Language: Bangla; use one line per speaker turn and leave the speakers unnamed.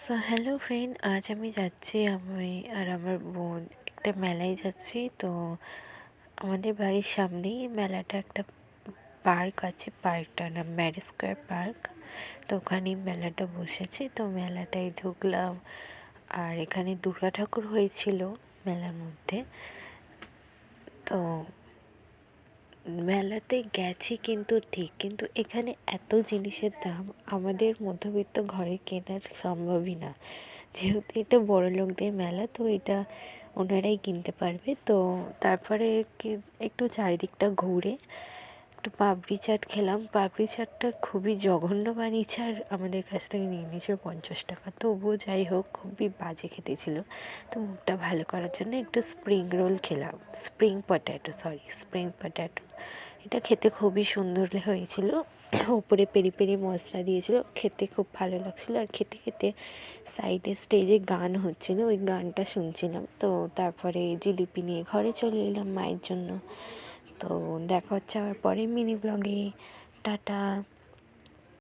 সো হ্যালো ফ্রেন্ড, আজ আমি যাচ্ছি, আমি আর আমার বোন একটা মেলায় যাচ্ছি। তো আমাদের বাড়ির সামনেই মেলাটা, একটা পার্ক আছে, পার্কটার নাম ম্যারি স্কোয়ার পার্ক। তো ওখানেই মেলাটা বসেছে, তো মেলাটায় ঢুকলাম। আর এখানে দুর্গা ঠাকুর হয়েছিল মেলার মধ্যে। তো মেলাতে গেছি কিন্তু ঠিক, কিন্তু এখানে এত জিনিসের দাম আমাদের মধ্যবিত্ত ঘরে কেনার সম্ভবই না। যেহেতু এটা বড়লোকদের মেলা, তো এটা ওনারাই কিনতে পারবে। তো তারপরে একটু চারিদিকটা ঘুরে একটু পাপড়ি চাট খেলাম। পাপড়ি চাটটা খুবই জঘন্য বানিয়েছে, আর আমাদের কাছ থেকে নিয়ে নিয়েছিল 50 টাকা। তবুও যাই হোক, খুবই বাজে খেতে ছিল। তো মুখটা ভালো করার জন্য একটু স্প্রিং রোল খেলাম, স্প্রিং পট্যাটো। এটা খেতে খুবই সুন্দর হয়েছিল। উপরে পেরি পেরি মশলা দিয়েছিল, খেতে খুব ভালো লাগছিলো। আর খেতে খেতে সাইডে স্টেজে গান হচ্ছিলো, ওই গানটা শুনছিলাম। তো তারপরে জিলিপি নিয়ে ঘরে চলে এলাম মায়ের জন্য। তো দেখা হচ্ছে আবার পরে মিনি ব্লগে। টাটা।